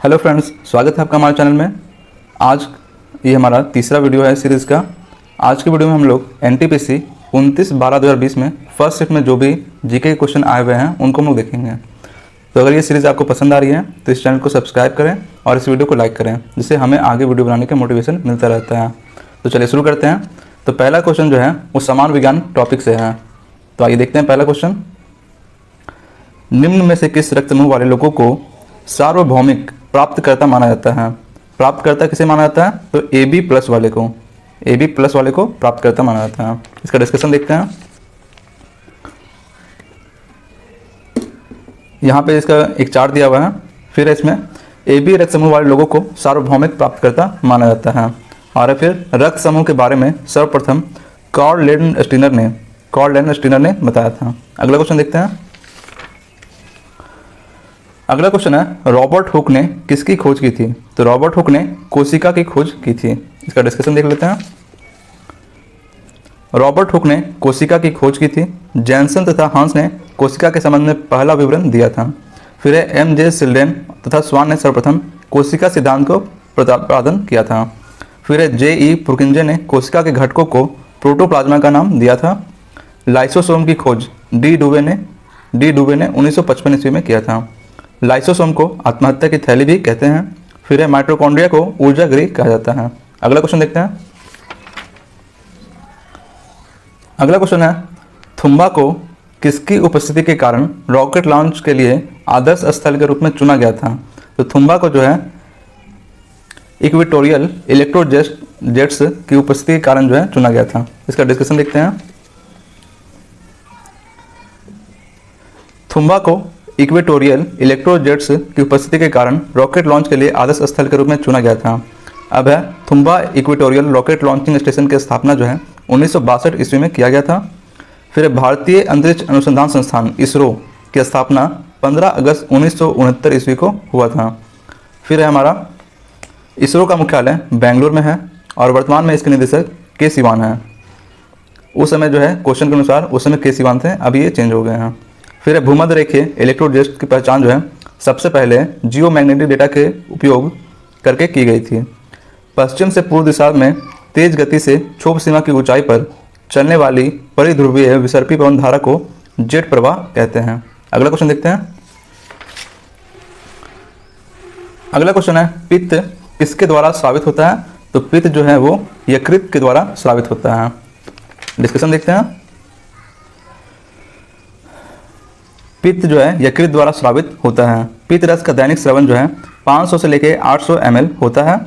Hello friends, स्वागत है आपका हमारे चैनल में। आज ये हमारा तीसरा वीडियो है सीरीज़ का। आज की वीडियो में हम लोग NTPC 29/12/2020 में फर्स्ट शिफ्ट में जो भी जीके के क्वेश्चन आए हुए हैं उनको हम लोग देखेंगे। तो अगर ये सीरीज़ आपको पसंद आ रही है तो इस चैनल को सब्सक्राइब करें और इस वीडियो को लाइक करें, जिससे हमें आगे वीडियो बनाने का मोटिवेशन मिलता रहता है। तो चलिए शुरू करते हैं। तो पहला क्वेश्चन जो है वो समान विज्ञान टॉपिक से है। तो आइए देखते हैं पहला क्वेश्चन। निम्न में से किस रक्त समूह वाले लोगों को सार्वभौमिक प्राप्तकर्ता माना जाता है? प्राप्तकर्ता किसे माना जाता है? तो AB+ वाले को, AB+ वाले को प्राप्तकर्ता माना जाता है। इसका डिस्कशन देखते हैं। यहाँ पे इसका एक चार्ट दिया हुआ है। फिर इसमें AB रक्त समूह वाले लोगों को सार्वभौमिक प्राप्तकर्ता माना जाता है। और फिर रक्त समूह के बारे में सर्वप्रथम कार्ल लैंडस्टीनर ने बताया था। अगला क्वेश्चन देखते हैं। अगला क्वेश्चन है, रॉबर्ट हुक ने किसकी खोज की थी? तो रॉबर्ट हुक ने कोशिका की खोज की थी। इसका डिस्कशन देख लेते हैं। रॉबर्ट हुक ने कोशिका की खोज की थी। जैनसन तथा हंस ने कोशिका के संबंध में पहला विवरण दिया था। फिर MJ सिल्डेन तथा स्वान ने सर्वप्रथम कोशिका सिद्धांत को प्रतिपादन किया था। फिर JE पुरकिंजे ने कोशिका के घटकों को प्रोटोप्लाज्मा का नाम दिया था। लाइसोसोम की खोज डी डुवे ने 1955 ईस्वी में किया था। लाइसोसोम को आत्महत्या की थैली भी कहते हैं। फिर माइटोकॉन्ड्रिया को ऊर्जा गृह कहा जाता है। अगला क्वेश्चन देखते हैं। अगला क्वेश्चन है, थुम्बा को किसकी उपस्थिति के कारण रॉकेट लॉन्च के लिए आदर्श स्थल के रूप में चुना गया था? तो थुम्बा को जो है इक्वेटोरियल इलेक्ट्रोजेट्स की उपस्थिति के कारण जो है चुना गया था। इसका डिस्कशन देखते हैं। थुम्बा को इक्वेटोरियल इलेक्ट्रोजेट्स की उपस्थिति के कारण रॉकेट लॉन्च के लिए आदर्श स्थल के रूप में चुना गया था। अब है Thumba equatorial rocket launching station की स्थापना जो है 1962 ईस्वी में किया गया था। फिर भारतीय अंतरिक्ष अनुसंधान संस्थान इसरो की स्थापना 15 अगस्त 1969 ईस्वी को हुआ था। फिर है हमारा इसरो का मुख्यालय बेंगलुरु में है और वर्तमान में इसके निदेशक के सिवान है। उस समय जो है क्वेश्चन के अनुसार उस समय के सिवान थे, अभी ये चेंज हो गए हैं। फिर भूमध्य रेखीय इलेक्ट्रोजेट्स की पहचान जो है सबसे पहले जियोमैग्नेटिक डेटा के उपयोग करके की गई थी। पश्चिम से पूर्व दिशा में तेज गति से क्षोभ सीमा की ऊंचाई पर चलने वाली परिध्रुवीय विसर्पी पवन धारा को जेट प्रवाह कहते हैं। अगला क्वेश्चन देखते हैं। अगला क्वेश्चन है, पित्त किसके द्वारा स्रावित होता है? तो पित्त जो है वो यकृत के द्वारा स्रावित होता है। डिस्कशन देखते हैं। पित्त जो है यकृत द्वारा स्रावित होता है। पित्त रस का दैनिक श्रवण जो है 500 से लेकर 800 ml होता है।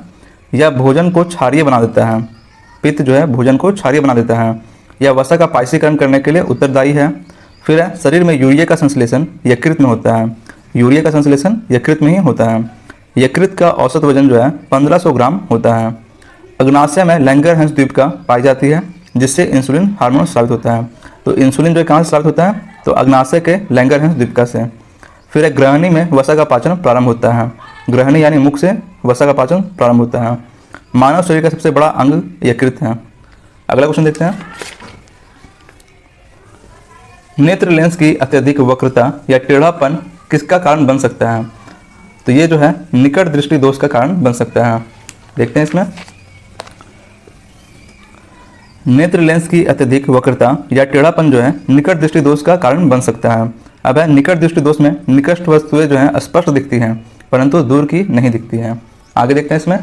यह भोजन को क्षारीय बना देता है। पित्त जो है भोजन को क्षारीय बना देता है। यह वसा का पाइसीकरण करने के लिए उत्तरदायी है। फिर है शरीर में यूरिया का संश्लेषण यकृत में होता है। यूरिया का संश्लेषण यकृत में ही होता है। यकृत का औसत वजन जो है 1500 ग्राम होता है। अग्नाशय में लैंगरहंस द्वीपिका पाई जाती है, जिससे इंसुलिन हार्मोन स्रावित होता है। तो इंसुलिन जो कहाँ से स्रावित होता है? तो अग्नाशय के लैंगरहंस द्वीपिका से। फिर ग्रहणी में वसा का पाचन प्रारंभ होता है। ग्रहणी यानी मुख से वसा का पाचन प्रारंभ होता है। मानव शरीर का सबसे बड़ा अंग यकृत है। अगला क्वेश्चन देखते हैं। नेत्र लेंस की अत्यधिक वक्रता या टेढ़ापन किसका कारण बन सकता है? तो ये जो है निकट दृष्टि दोष का कारण बन सकता है। देखते हैं इसमें। नेत्र लेंस की अत्यधिक वक्रता या टेढ़ापन जो है निकट दृष्टि दोष का कारण बन सकता है। अब है निकट दृष्टि दोष में निकट वस्तुएं जो हैं स्पष्ट दिखती हैं, परंतु दूर की नहीं दिखती हैं। आगे देखते हैं इसमें।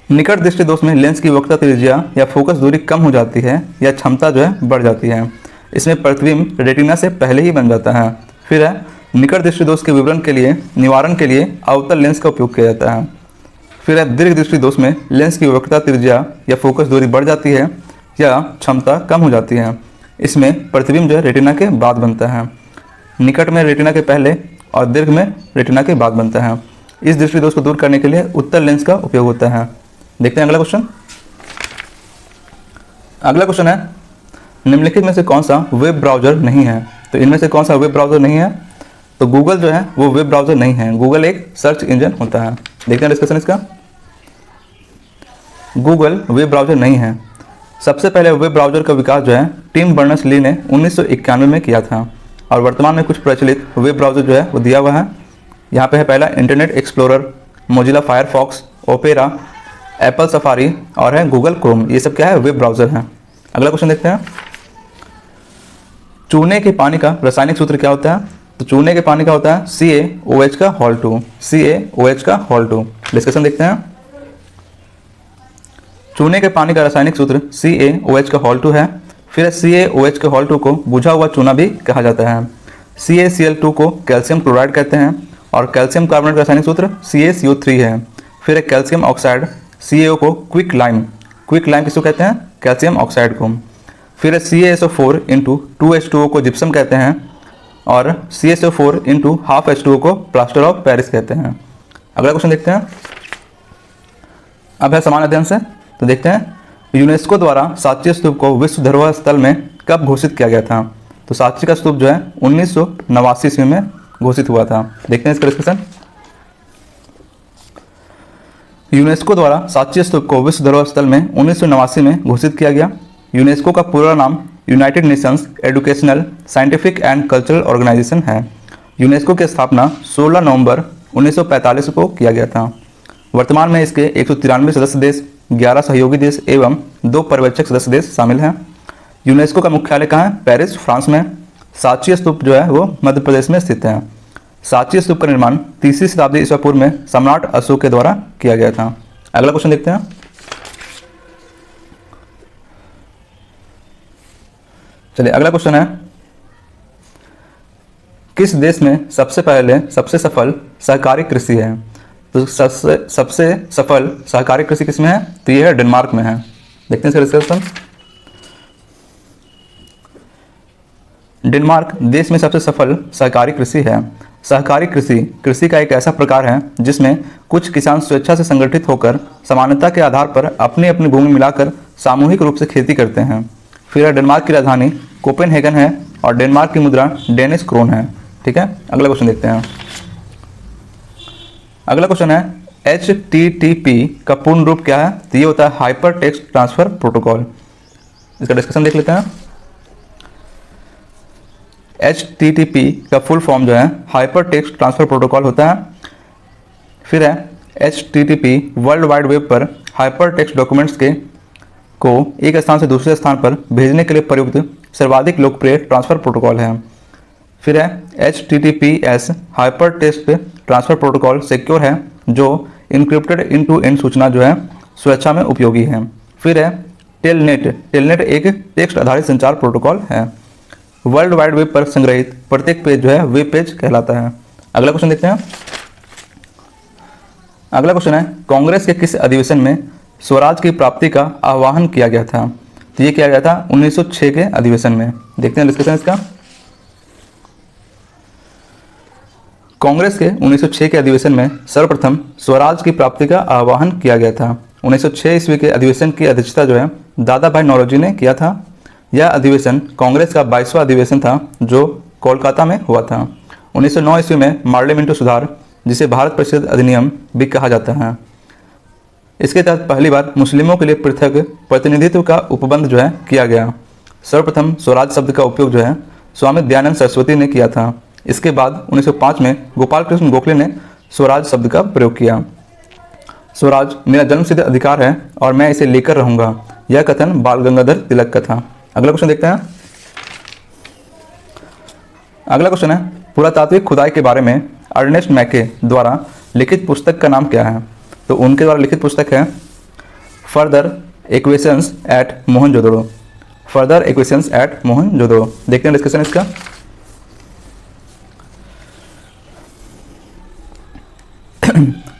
निकट दृष्टि दोष में लेंस की वक्रता त्रिज्या या फोकस दूरी कम हो जाती है या क्षमता जो है बढ़ जाती है। इसमें प्रतिबिंब रेटिना से पहले ही बन जाता है। फिर है निकट दृष्टि दोष के विवरण के लिए निवारण के लिए अवतल लेंस का उपयोग किया जाता है। फिर है दीर्घ दृष्टि दोष में लेंस की वक्रता त्रिज्या या फोकस दूरी बढ़ जाती है या क्षमता कम हो जाती है। इसमें प्रतिबिंब जो है रेटिना के बाद बनता है। निकट में रेटिना के पहले और दीर्घ में रेटिना के बाद बनता है। इस दृष्टि दोष को दूर करने के लिए उत्तल लेंस का उपयोग होता है। देखते हैं अगला क्वेश्चन। अगला क्वेश्चन है, निम्नलिखित में से कौन सा वेब ब्राउजर नहीं है? तो इनमें से कौन सा वेब ब्राउजर नहीं है? तो गूगल जो है वो वेब ब्राउजर नहीं है। गूगल एक सर्च इंजन होता है। देखते हैं डिस्कशन इसका। गूगल वेब ब्राउजर नहीं है। सबसे पहले वेब ब्राउजर का विकास जो है टिम बर्नर्स-ली ने 1991 में किया था और वर्तमान में कुछ प्रचलित वेब ब्राउज़र जो है वो दिया हुआ है। यहाँ पे है पहला internet explorer, Mozilla Firefox, opera, Apple safari और है गूगल क्रोम। ये सब क्या है? वेब ब्राउज़र हैं। अगला क्वेश्चन देखते हैं, चूने के पानी का रासायनिक सूत्र क्या होता है? तो चूने के पानी का होता है CaOH का होल 2, CaOH का होल 2। डिस्कशन देखते हैं, चूने के पानी का रासायनिक सूत्र CaOH का होल 2 है। फिर CaOH के होल 2 को बुझा हुआ चूना भी कहा जाता है। CaCl2 को कैल्शियम क्लोराइड कहते हैं और कैल्शियम कार्बोनेट का रासायनिक सूत्र CaCO3 है। फिर एक कैल्शियम ऑक्साइड CaO को क्विक लाइम किसको कहते हैं? कैल्शियम ऑक्साइड को। फिर CaSO4 इंटू 2H2O को जिप्सम कहते हैं और CaSO4 इंटू हाफ H2O को प्लास्टर ऑफ पेरिस कहते हैं। अगला क्वेश्चन देखते हैं, अब है समान अध्ययन से। तो देखते हैं, यूनेस्को द्वारा सांची स्तूप को विश्व धरोहर स्थल में कब घोषित किया गया था? तो सांची का स्तूप जो है 1989 ईस्वी में घोषित हुआ था। देखते हैं इसका डिस्कशन। यूनेस्को द्वारा सांची स्तूप को विश्व धरोहर स्थल में 1989 में घोषित किया गया। यूनेस्को का पूरा नाम United Nations Educational, Scientific and Cultural Organization है। यूनेस्को की स्थापना 16 नवंबर 1945 को किया गया था। वर्तमान में इसके 193 सदस्य देश, 11 सहयोगी देश एवं 2 पर्यवेक्षक सदस्य देश शामिल हैं। यूनेस्को का मुख्यालय कहाँ है? पेरिस, फ्रांस में। सांची स्तूप जो है वो मध्य प्रदेश में स्थित है। सांची स्तूप का निर्माण 3वीं शताब्दी ईसा पूर्व में सम्राट अशोक के द्वारा किया गया था। अगला क्वेश्चन देखते हैं, चलिए अगला क्वेश्चन है, किस देश में सबसे सफल सहकारी कृषि है? तो सबसे सफल सहकारी कृषि किसमें है? तो ये है डेनमार्क में है। देखते हैं इसका डिस्कशन। डेनमार्क देश में सबसे सफल सहकारी कृषि है। सहकारी कृषि का एक ऐसा प्रकार है जिसमें कुछ किसान स्वेच्छा से संगठित होकर समानता के आधार पर अपनी अपनी भूमि मिलाकर सामूहिक रूप से खेती करते हैं। फिर डेनमार्क की राजधानी कोपेनहेगन है और डेनमार्क की मुद्रा डेनिश क्रोन है। ठीक है, अगला क्वेश्चन देखते हैं। अगला क्वेश्चन है, HTTP का पूर्ण रूप क्या है? तो ये होता है हाइपर टेक्स्ट ट्रांसफर प्रोटोकॉल। इसका डिस्कशन देख लेते हैं। HTTP का फुल फॉर्म जो है हाइपर टेक्स्ट ट्रांसफर प्रोटोकॉल होता है। फिर है HTTP वर्ल्ड वाइड वेब पर हाइपर टेक्स्ट डॉक्यूमेंट्स को एक स्थान से दूसरे स्थान पर भेजने के लिए प्रयुक्त सर्वाधिक लोकप्रिय ट्रांसफर प्रोटोकॉल है। फिर है HTTPS hyper text transfer protocol secure है, जो इनक्रिप्टेड इन टू एंड सूचना जो है सुरक्षा में उपयोगी है। फिर है टेलनेट एक टेक्स्ट आधारित संचार प्रोटोकॉल है। वर्ल्ड वाइड वेब पर संग्रहित प्रत्येक पेज जो है वेब पेज कहलाता है। अगला क्वेश्चन देखते हैं। अगला क्वेश्चन है, कांग्रेस के किस अधिवेशन में स्वराज की प्राप्ति का आह्वान किया गया था? तो ये किया गया था 1906 के अधिवेशन में। देखते हैं डिस्कशन इसका। कांग्रेस के 1906 के अधिवेशन में सर्वप्रथम स्वराज की प्राप्ति का आह्वान किया गया था। 1906 ईस्वी के अधिवेशन की अध्यक्षता जो है दादा भाई नौरोजी ने किया था। यह अधिवेशन कांग्रेस का 22वां अधिवेशन था जो कोलकाता में हुआ था। 1909 ईस्वी में पार्लियामेंट्री सुधार, जिसे भारत परिषद अधिनियम भी कहा जाता है, इसके तहत पहली बार मुस्लिमों के लिए पृथक प्रतिनिधित्व का उपबंध जो है किया गया। सर्वप्रथम स्वराज शब्द का उपयोग जो है स्वामी दयानंद सरस्वती ने किया था। इसके बाद 1905 में गोपाल कृष्ण गोखले ने स्वराज शब्द का प्रयोग किया। स्वराज मेरा जन्मसिद्ध अधिकार है और मैं इसे लेकर रहूंगा, यह कथन बाल गंगाधर तिलक का था। अगला क्वेश्चन देखते हैं। अगला क्वेश्चन है, पुरातात्विक खुदाई के बारे में अर्नेस्ट मैके द्वारा लिखित पुस्तक का नाम क्या है? तो उनके द्वारा लिखित पुस्तक है further equations at Mohenjodaro. Further equations at Mohenjodaro. देखते हैं डिस्कशन इसका।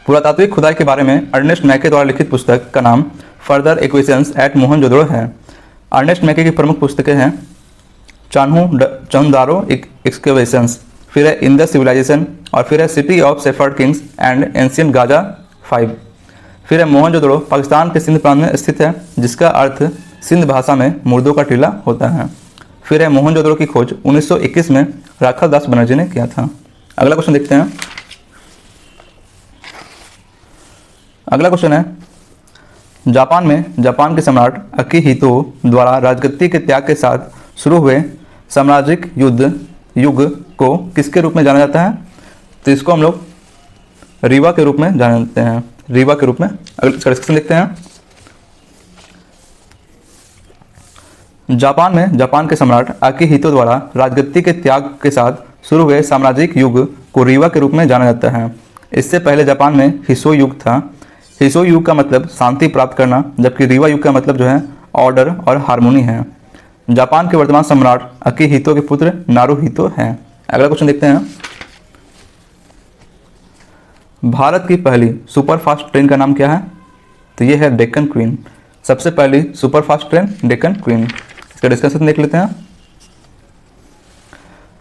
पुरातात्विक खुदाई के बारे में अर्नेस्ट मैके द्वारा लिखित पुस्तक का नाम फर्दर इक्वेशंस एट मोहनजोदड़ो है। अर्नेस्ट मैके की प्रमुख पुस्तकें हैं चौंदारो एक्सकेवेशंस, फिर है इंडस सिविलाइजेशन और फिर है city of shepherd Kings and ancient Gaza 5। फिर है मोहनजोदड़ो पाकिस्तान के सिंध प्रांत में स्थित है, जिसका अर्थ सिंध भाषा में मुर्दों का टीला होता है। फिर है मोहनजोदड़ो की खोज 1921 में राखल दास बनर्जी ने किया था। अगला क्वेश्चन देखते हैं। अगला क्वेश्चन है, जापान में जापान के सम्राट अकिहितो द्वारा राजगद्दी के त्याग के साथ शुरू हुए साम्राज्यिक युग को किसके रूप में जाना जाता है? तो इसको हम लोग रीवा के रूप में जाने जाते हैं, रीवा के रूप में। अगला डिस्कशन देखते हैं। जापान में जापान के सम्राट अकिहितो द्वारा राजगद्दी के त्याग के साथ शुरू हुए साम्राज्यिक युग को रीवा के रूप में जाना जाता है। इससे पहले जापान में हिसो युग था। हिसो युग का मतलब शांति प्राप्त करना, जबकि रीवा युग का मतलब जो है ऑर्डर और हारमोनी है। जापान के वर्तमान सम्राट अकिहितो के पुत्र नारुहितो हैं। अगला क्वेश्चन देखते हैं। भारत की पहली सुपरफास्ट ट्रेन का नाम क्या है? तो ये है डेक्कन क्वीन। सबसे पहली सुपरफास्ट ट्रेन डेक्कन क्वीन। इसका डिस्कशन देख लेते हैं।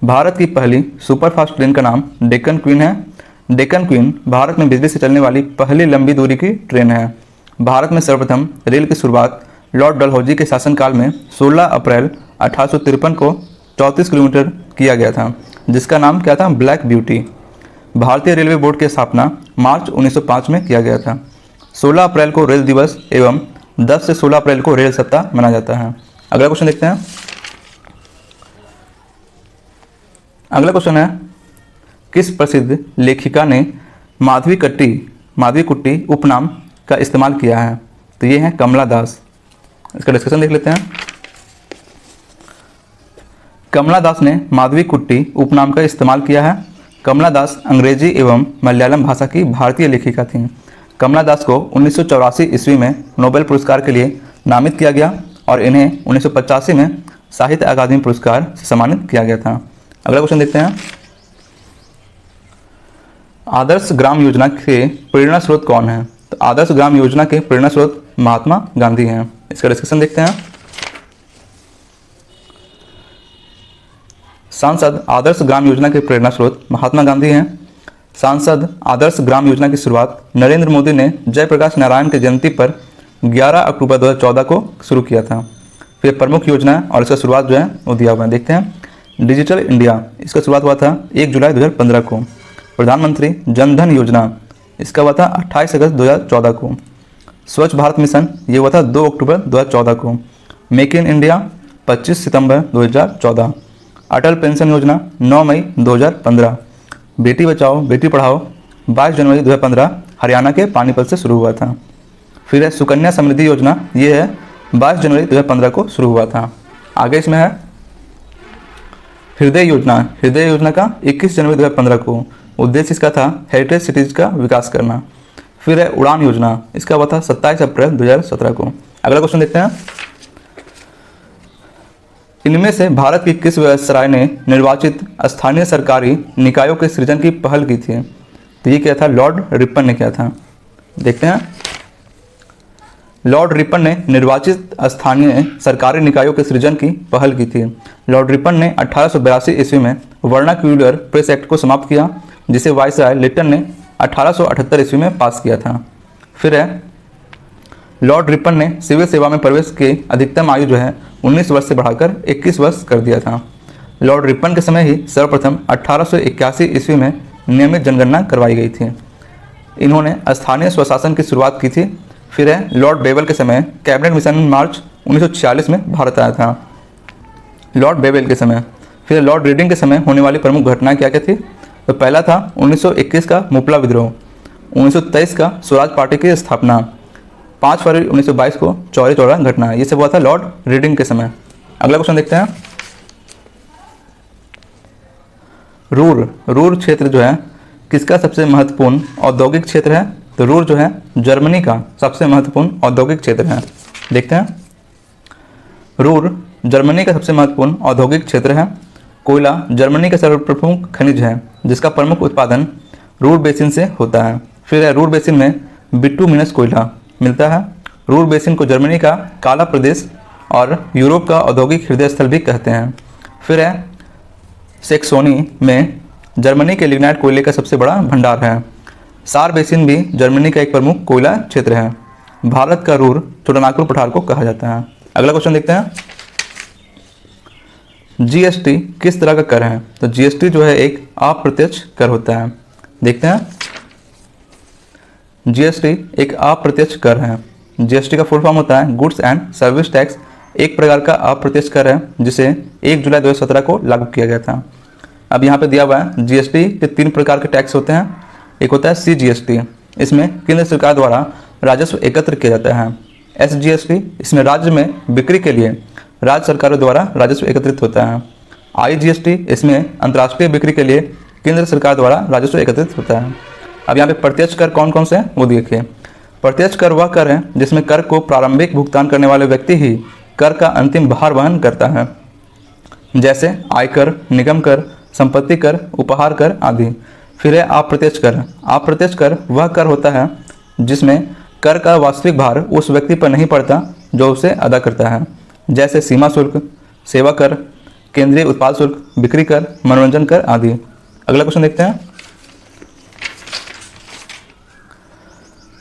भारत की पहली सुपरफास्ट ट्रेन का नाम डेक्कन क्वीन है। डेक्कन क्वीन भारत में बिजली से चलने वाली पहली लंबी दूरी की ट्रेन है। भारत में सर्वप्रथम रेल की शुरुआत लॉर्ड डलहौजी के शासनकाल में 16 अप्रैल 1853 को 34 किलोमीटर किया गया था, जिसका नाम क्या था? Black beauty. भारतीय रेलवे बोर्ड की स्थापना मार्च 1905 में किया गया था। 16 अप्रैल को रेल दिवस एवं 10 से 16 अप्रैल को रेल सप्ताह मनाया जाता है। अगला क्वेश्चन देखते हैं। अगला क्वेश्चन है, किस प्रसिद्ध लेखिका ने माधवी कुट्टी उपनाम का इस्तेमाल किया है? तो ये है कमला दास। इसका डिस्कशन देख लेते हैं। कमला दास ने माधवी कुट्टी उपनाम का इस्तेमाल किया है। कमला दास अंग्रेजी एवं मलयालम भाषा की भारतीय लेखिका थीं। कमला दास को 1984 ईस्वी में नोबेल पुरस्कार के लिए नामित किया गया और इन्हें 1985 में साहित्य अकादमी पुरस्कार से सम्मानित किया गया था। अगला क्वेश्चन देखते हैं। आदर्श ग्राम योजना के प्रेरणा स्रोत कौन है? तो आदर्श ग्राम योजना के प्रेरणा स्रोत महात्मा गांधी हैं। इसका डिस्कशन देखते हैं। सांसद आदर्श ग्राम योजना के प्रेरणा स्रोत महात्मा गांधी हैं। सांसद आदर्श ग्राम योजना की शुरुआत नरेंद्र मोदी ने जयप्रकाश नारायण की जयंती पर 11 अक्टूबर 2014 को शुरू किया था। फिर प्रमुख योजना और इसका शुरुआत जो है वो दिया हुआ है, देखते हैं। डिजिटल इंडिया, इसका शुरुआत हुआ था 1 जुलाई 2015 को। प्रधानमंत्री जन धन योजना, इसका हुआ था 28 अगस्त 2014 को। स्वच्छ भारत मिशन, ये हुआ था 2 अक्टूबर 2014 को। Make in India 25 September 2014। Atal pension योजना 9 मई 2015। बेटी बचाओ बेटी पढ़ाओ 22 जनवरी 2015 हरियाणा के पानीपत से शुरू हुआ था। फिर है सुकन्या समृद्धि योजना, ये है 22 जनवरी 2015 को शुरू हुआ था। आगे इसमें है हृदय योजना। हृदय योजना का 21 जनवरी 2015 को उद्देश्य इसका था हेरिटेज सिटीज का विकास करना। फिर है उड़ान योजना, इसका हुआ था 27 अप्रैल 2017 को। अगला क्वेश्चन देखते हैं। इनमें से भारत की किस व्यवसाय ने निर्वाचित स्थानीय सरकारी निकायों के सृजन की पहल की थी? तो ये क्या था? लॉर्ड रिपन ने किया था। देखते हैं। लॉर्ड रिपन ने निर्वाचित स्थानीय सरकारी निकायों के सृजन की पहल की थी। लॉर्ड रिपन ने 1882 ईस्वी में वर्नाक्यूलर प्रेस एक्ट को समाप्त किया, जिसे वायसराय लिटन ने 1878 ईस्वी में पास किया था। फिर है लॉर्ड रिपन ने सिविल सेवा में प्रवेश की अधिकतम आयु जो है 19 वर्ष से बढ़ाकर 21 वर्ष कर दिया था। लॉर्ड रिपन के समय ही सर्वप्रथम 1881 ईस्वी में नियमित जनगणना करवाई गई थी। इन्होंने स्थानीय स्वशासन की शुरुआत की थी। फिर है लॉर्ड बेबल के समय कैबिनेट मिशन मार्च 1946 में भारत आया था। लॉर्ड बेबल के समय। फिर लॉर्ड रीडिंग के समय होने वाली प्रमुख घटनाएं क्या क्या थी? तो पहला था 1921 का मुपला विद्रोह, 1923 का स्वराज पार्टी की स्थापना, 5 फरवरी 1922 को चौरी चौरा घटना। ये सब हुआ था लॉर्ड रीडिंग के समय। अगला क्वेश्चन देखते हैं। रूर क्षेत्र जो है किसका सबसे महत्वपूर्ण औद्योगिक क्षेत्र है? तो रूर जो है जर्मनी का सबसे महत्वपूर्ण औद्योगिक क्षेत्र है। देखते हैं। रूर जर्मनी का सबसे महत्वपूर्ण औद्योगिक क्षेत्र है। कोयला जर्मनी का सर्वप्रमुख खनिज है, जिसका प्रमुख उत्पादन रूर बेसिन से होता है। फिर है रूर बेसिन में बिटुमिनस कोयला मिलता है। रूर बेसिन को जर्मनी का काला प्रदेश और यूरोप का औद्योगिक हृदय स्थल भी कहते हैं। फिर है सेक्सोनी में जर्मनी के लिग्नाइट कोयले का सबसे बड़ा भंडार है। सार बेसिन भी जर्मनी का एक प्रमुख कोयला क्षेत्र है। भारत का रूर छोटानागपुर पठार को कहा जाता है। अगला क्वेश्चन देखते हैं। जीएसटी किस तरह का कर है? तो जीएसटी जो है एक अप्रत्यक्ष कर होता है। देखते हैं। जीएसटी एक अप्रत्यक्ष कर है। जीएसटी का फुल फॉर्म होता है गुड्स एंड सर्विस टैक्स। एक प्रकार का अप्रत्यक्ष कर है जिसे 1 जुलाई 2017 को लागू किया गया था। अब यहाँ पे दिया हुआ है जीएसटी के 3 प्रकार के टैक्स होते हैं। एक होता है CGST, इसमें केंद्र सरकार द्वारा राजस्व एकत्र किया जाता है। SGST, इसमें राज्य में बिक्री के लिए राज्य सरकारों द्वारा राजस्व एकत्रित होता है। IGST, इसमें अंतर्राष्ट्रीय बिक्री के लिए केंद्र सरकार द्वारा राजस्व एकत्रित होता है। अब यहाँ पे प्रत्यक्ष कर कौन कौन से हैं वो देखिए। प्रत्यक्ष कर वह कर है जिसमें कर को प्रारंभिक भुगतान करने वाले व्यक्ति ही कर का अंतिम भार वहन करता है, जैसे आयकर, निगम कर, संपत्ति कर, उपहार कर आदि। फिर है अप्रत्यक्ष कर। अप्रत्यक्ष कर वह कर होता है जिसमें कर का वास्तविक भार उस व्यक्ति पर नहीं पड़ता जो उसे अदा करता है, जैसे सीमा शुल्क, सेवा कर, केंद्रीय उत्पाद शुल्क, बिक्री कर, मनोरंजन कर आदि। अगला क्वेश्चन देखते हैं।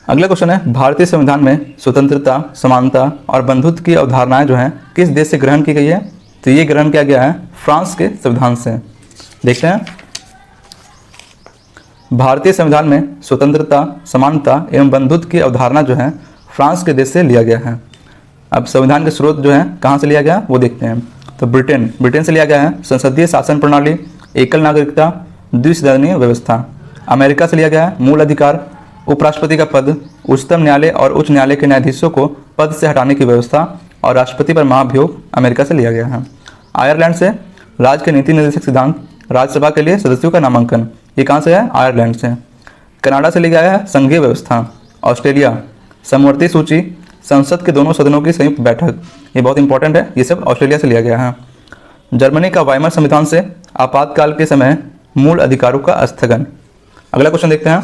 अगला क्वेश्चन है, भारतीय संविधान में स्वतंत्रता, समानता और बंधुत्व की अवधारणाएं जो हैं किस देश से ग्रहण की गई है? तो ये ग्रहण किया गया है फ्रांस के संविधान से। देखते हैं। भारतीय संविधान में स्वतंत्रता, समानता एवं बंधुत्व की अवधारणा जो है फ्रांस के देश से लिया गया है। अब संविधान के स्रोत जो है कहाँ से लिया गया वो देखते हैं। तो ब्रिटेन से लिया गया है संसदीय शासन प्रणाली, एकल नागरिकता, द्विसदनीय व्यवस्था। अमेरिका से लिया गया है मूल अधिकार, उपराष्ट्रपति का पद, उच्चतम न्यायालय और उच्च न्यायालय के न्यायाधीशों को पद से हटाने की व्यवस्था और राष्ट्रपति पर महाभियोग अमेरिका से लिया गया है। आयरलैंड से राज्य के नीति निर्देशक सिद्धांत, राज्यसभा के लिए सदस्यों का नामांकन, ये कहाँ से है? आयरलैंड से। कनाडा से लिया गया है संघीय व्यवस्था। ऑस्ट्रेलिया समवर्ती सूची, संसद के दोनों सदनों की संयुक्त बैठक, ये बहुत इंपॉर्टेंट है, ये सब ऑस्ट्रेलिया से लिया गया है। जर्मनी का वाइमर संविधान से आपातकाल के समय मूल अधिकारों का स्थगन। अगला क्वेश्चन देखते हैं।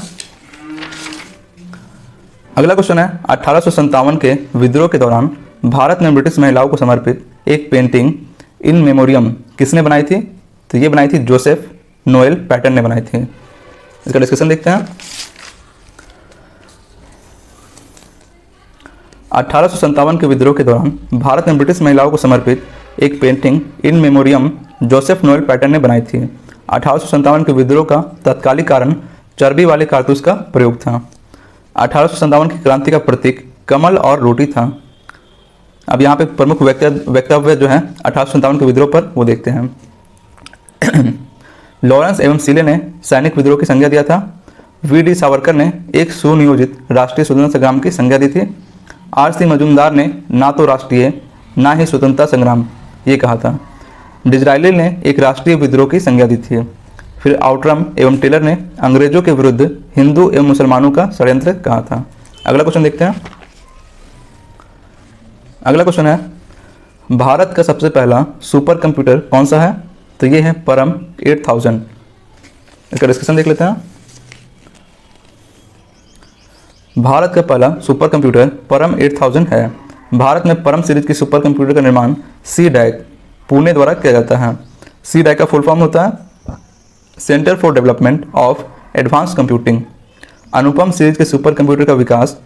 अगला क्वेश्चन है, 1857 के विद्रोह के दौरान भारत में ब्रिटिश महिलाओं को समर्पित एक पेंटिंग इन मेमोरियम किसने बनाई थी? तो ये बनाई थी जोसेफ नोएल पैटर्न ने बनाई थी। इसका डिस्कशन देखते हैं। 1857 के विद्रोह के दौरान भारत में ब्रिटिश महिलाओं को समर्पित एक painting in memoriam Joseph Noel pattern ने बनाई थी। 1857 के विद्रोह का तत्कालिक कारण चर्बी वाले कारतूस का प्रयोग था। 1857 की क्रांति का प्रतीक कमल और रोटी था। अब यहाँ पे प्रमुख वक्तव्य जो है 1857 के विद्रोह पर वो देखते हैं। लॉरेंस एवं सीले ने सैनिक विद्रोह की संज्ञा दिया था। वी.डी. सावरकर ने एक सुनियोजित राष्ट्रीय स्वतंत्रता संग्राम की संज्ञा दी थी। आर.सी. मजूमदार ने ना तो राष्ट्रीय ना ही स्वतंत्रता संग्राम ये कहा था। डिजराइली ने एक राष्ट्रीय विद्रोह की संज्ञा दी थी। फिर आउटरम एवं टेलर ने अंग्रेजों के विरुद्ध हिंदू एवं मुसलमानों का षड्यंत्र कहा था। अगला क्वेश्चन देखते हैं। अगला क्वेश्चन है, भारत का सबसे पहला सुपर कंप्यूटर कौन सा है? तो ये है परम 8000। इसका डिस्कशन देख लेते हैं। भारत का पहला सुपर कंप्यूटर परम 8000 है। भारत में परम सीरीज की सुपर कंप्यूटर का निर्माण CDAC पुणे द्वारा किया जाता है। CDAC का फुल फॉर्म होता है centre for development of advance computing. Anupam series के सुपर कंप्यूटर का विकास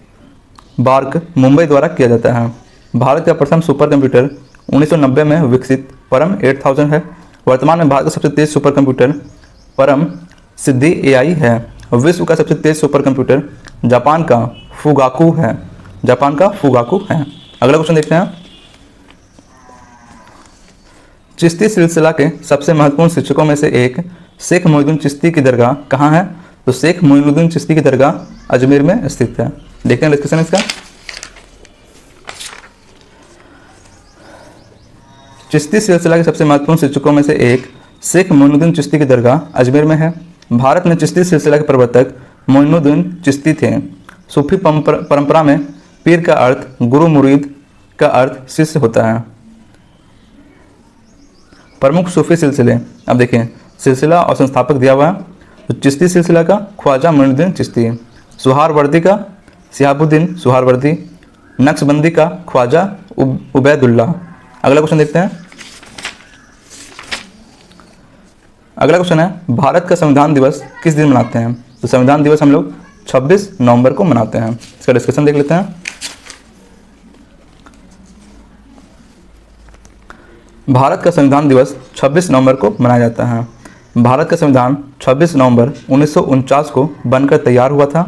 बार्क मुंबई द्वारा किया जाता है। भारत का प्रथम सुपर कंप्यूटर 1990 में विकसित परम 8000 है। वर्तमान में भारत का सबसे तेज सुपर कंप्यूटर परम सिद्धि AI है। विश्व का सबसे तेज सुपर कंप्यूटर जापान का फुगाकू है। अगला क्वेश्चन देखते हैं। चिश्ती सिलसिला के सबसे महत्वपूर्ण शिक्षकों में से एक शेख मोइनुद्दीन चिश्ती की दरगाह कहाँ है? तो शेख मोइनुद्दीन चिश्ती की दरगाह अजमेर में स्थित है। देखते हैं डिस्कशन इसका। चिश्ती सिलसिला के सबसे महत्वपूर्ण शिक्षकों में से एक शेख मोइनुद्दीन चिश्ती की दरगाह अजमेर में है। भारत में चिश्ती सिलसिला के प्रवर्तक मोइनुद्दीन चिश्ती थे। सूफी परंपरा में पीर का अर्थ गुरु, मुरीद का अर्थ शिष्य होता है। प्रमुख सूफी सिलसिले, अब देखिए सिलसिला और संस्थापक दिया हुआ है। तो चिश्ती सिलसिला का ख्वाजा मोइनुद्दीन चिश्ती, सुहारवर्दी का सिहाबुद्दीन सुहारवर्दी, नक्शबंदी का ख्वाजा उबैदुल्ला। अगला क्वेश्चन देखते हैं। अगला क्वेश्चन है, भारत का संविधान दिवस किस दिन मनाते हैं? तो संविधान दिवस हम लोग 26 नवंबर को मनाते हैं। इसका डिस्कशन देख लेते हैं। भारत का संविधान दिवस 26 नवंबर को मनाया जाता है। भारत का संविधान 26 नवंबर 1949 को बनकर तैयार हुआ था।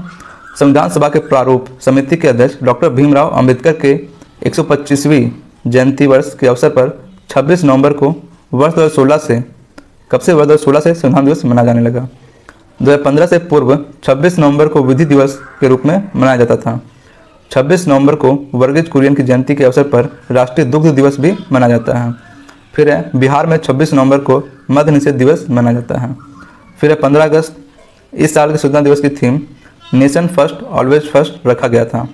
संविधान सभा के प्रारूप समिति के अध्यक्ष डॉक्टर भीमराव अंबेडकर के 125वीं जयंती वर्ष के अवसर पर 26 नवंबर को वर्ष 2016 से, कब से? वर्ष 2016 से संविधान दिवस मनाया जाने लगा। 2015 से पूर्व 26 नवंबर को विधि दिवस के रूप में मनाया जाता था। 26 नवंबर को वर्गीज कुरियन की जयंती के अवसर पर राष्ट्रीय दुग्ध दिवस भी मनाया जाता है। फिर है बिहार में 26 नवंबर को मद्य निषेध दिवस मनाया जाता है। फिर है 15 अगस्त, इस साल के स्वतंत्रता दिवस की theme nation first always first रखा गया था।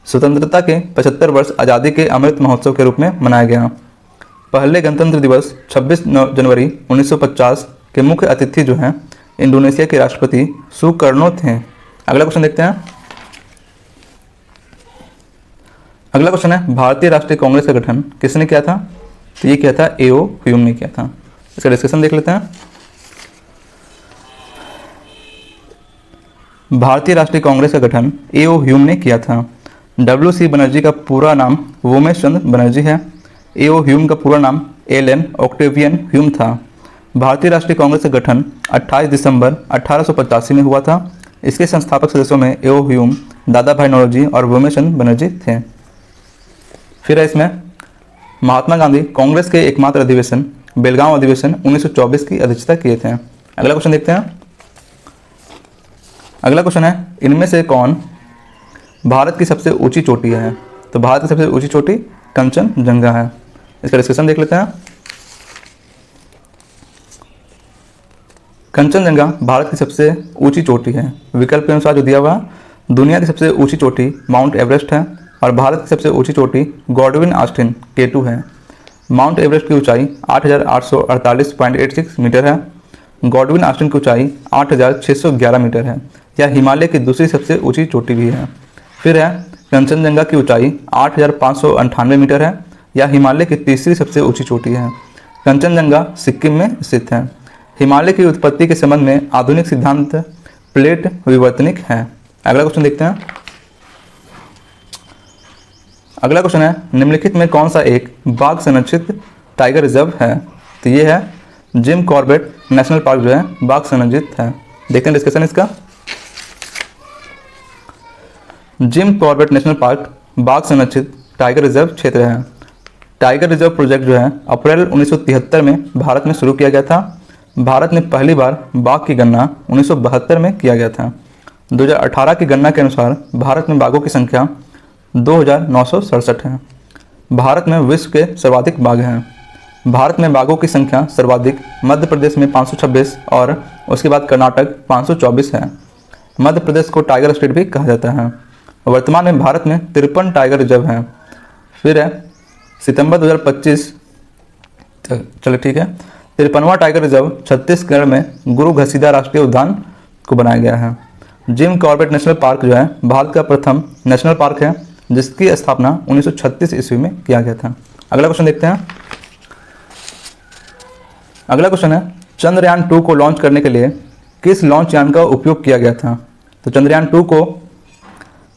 स्वतंत्रता के 75 वर्ष आज़ादी के अमृत महोत्सव के रूप में मनाया गया। पहले गणतंत्र दिवस 26 जनवरी 1950 के मुख्य अतिथि जो हैं इंडोनेशिया के राष्ट्रपति सुकर्नो थे। अगला क्वेश्चन देखते हैं। अगला क्वेश्चन है भारतीय राष्ट्रीय कांग्रेस का गठन किसने किया था? तो ये किया था ए.ओ. ह्यूम ने किया था। इसका डिस्कशन देख लेते हैं। भारतीय राष्ट्रीय कांग्रेस का गठन ए.ओ. ह्यूम ने किया था। W.C. बनर्जी का पूरा नाम वोमेश चंद्र बनर्जी है। ए.ओ. ह्यूम का पूरा नाम एलन ऑक्टेवियन ह्यूम था। भारतीय राष्ट्रीय कांग्रेस का गठन 28 दिसंबर 1885 में हुआ था। इसके संस्थापक सदस्यों में ए.ओ. ह्यूम, दादा भाई नौरोजी और वोमेश चंद्र बनर्जी थे। फिर है इसमें महात्मा गांधी कांग्रेस के एकमात्र अधिवेशन बेलगांव अधिवेशन 1924 की अध्यक्षता किए थे। अगला क्वेश्चन देखते हैं। अगला क्वेश्चन है इनमें से कौन भारत की सबसे ऊंची चोटी है? तो भारत की सबसे ऊंची चोटी कंचनजंगा है। इसका डिस्कशन देख लेते हैं। कंचनजंगा भारत की सबसे ऊंची चोटी है। विकल्प के अनुसार जो दिया हुआ, दुनिया की सबसे ऊंची चोटी माउंट एवरेस्ट है और भारत की सबसे ऊंची चोटी गॉडविन ऑस्टिन K2 है। माउंट एवरेस्ट की ऊंचाई 8,848.86 मीटर है। गॉडविन ऑस्टिन की ऊंचाई 8,611 मीटर है। यह हिमालय की दूसरी सबसे ऊंची चोटी भी है। फिर है कंचनजंगा की ऊंचाई 8,598 मीटर है। यह हिमालय की तीसरी सबसे ऊंची चोटी है। कंचनजंगा सिक्किम में स्थित है। हिमालय की उत्पत्ति के संबंध में आधुनिक सिद्धांत प्लेट विवर्तनिक है। अगला क्वेश्चन देखते हैं। अगला क्वेश्चन है निम्नलिखित में कौन सा एक बाघ संरक्षित टाइगर रिजर्व है? तो ये है जिम कॉर्बेट नेशनल पार्क जो है बाघ संरक्षित है। देखते हैं डिस्कशन इसका। जिम कॉर्बेट नेशनल पार्क बाघ संरक्षित टाइगर रिजर्व क्षेत्र है। टाइगर रिजर्व प्रोजेक्ट जो है अप्रैल 1973 में भारत में शुरू किया गया था। भारत में पहली बार बाघ की गणना 1972 में किया गया था। 2018 की गणना के अनुसार भारत में बाघों की संख्या 2,967 है। भारत में विश्व के सर्वाधिक बाघ हैं। भारत में बाघों की संख्या सर्वाधिक मध्य प्रदेश में 526 और उसके बाद कर्नाटक 524 है। मध्य प्रदेश को टाइगर स्टेट भी कहा जाता है। वर्तमान में भारत में 53 टाइगर रिजर्व हैं। फिर है सितंबर 2025 चलो ठीक है 53वां टाइगर रिजर्व छत्तीसगढ़ में गुरु घसीदा राष्ट्रीय उद्यान को बनाया गया है। जिम कॉर्बेट नेशनल पार्क जो है भारत का प्रथम नेशनल पार्क है जिसकी स्थापना 1936 ईस्वी में किया गया था। अगला क्वेश्चन देखते हैं। अगला क्वेश्चन है चंद्रयान 2 को लॉन्च करने के लिए किस लॉन्च यान का उपयोग किया गया था? तो चंद्रयान 2 को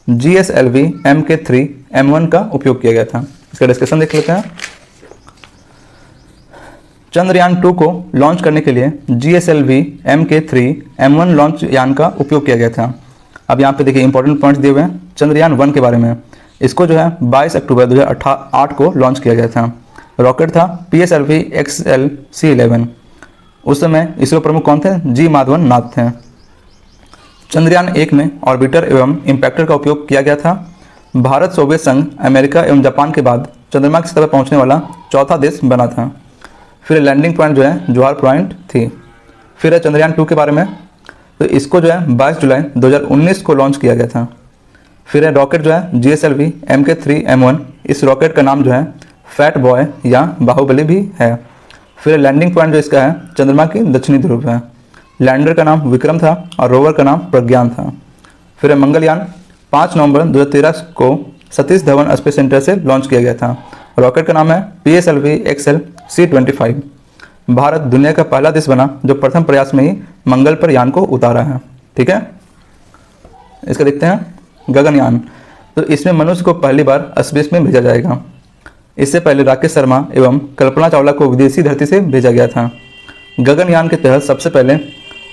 GSLV Mk3 M1 का उपयोग किया गया था। इसका डिस्कशन देख लेते हैं। चंद्रयान 2 को लॉन्च करने के लिए GSLV Mk3 M1 लॉन्च यान का उपयोग किया गया था। अब यहाँ पे देखिए इंपॉर्टेंट पॉइंट्स दिए हुए हैं चंद्रयान 1 के बारे में। इसको जो है 22 अक्टूबर 2008 को लॉन्च किया गया था। रॉकेट था PSLV XL C11। उस समय इसरो प्रमुख कौन थे? जी माधवन नाथ थे। चंद्रयान 1 में ऑर्बिटर एवं इम्पैक्टर का उपयोग किया गया था। भारत, सोवियत संघ, अमेरिका एवं जापान के बाद चंद्रमा की सतह पर पहुंचने वाला चौथा देश बना था। फिर लैंडिंग पॉइंट जो है जवाहर पॉइंट थी। फिर है चंद्रयान 2 के बारे में, तो इसको जो है 22 जुलाई 2019 को लॉन्च किया गया था। फिर है रॉकेट जो है GSLV Mk3 M1। इस रॉकेट का नाम जो है फैट बॉय या बाहुबली भी है। फिर लैंडिंग पॉइंट जो इसका है चंद्रमा की दक्षिणी ध्रुव है। लैंडर का नाम विक्रम था और रोवर का नाम प्रज्ञान था। फिर मंगलयान 5 नवंबर 2013 को सतीश धवन स्पेस सेंटर से लॉन्च किया गया था। रॉकेट का नाम है PSLV XL C25। भारत दुनिया का पहला देश बना जो प्रथम प्रयास में ही मंगल पर यान को उतारा है। ठीक है, इसका देखते हैं गगनयान। तो इसमें मनुष्य को पहली बार स्पेस में भेजा जाएगा। इससे पहले राकेश शर्मा एवं कल्पना चावला को विदेशी धरती से भेजा गया था। गगनयान के तहत सबसे पहले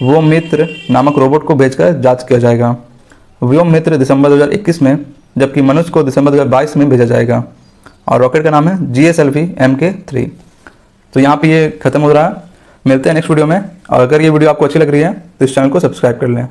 व्योममित्र नामक रोबोट को भेजकर जांच किया जाएगा। व्योममित्र दिसंबर 2021 में, जबकि मनुष्य को दिसंबर 2022 में भेजा जाएगा और रॉकेट का नाम है GSLV Mk3। तो यहाँ पे ये खत्म हो रहा है। मिलते हैं नेक्स्ट वीडियो में। और अगर ये वीडियो आपको अच्छी लग रही है तो इस चैनल को सब्सक्राइब कर लें।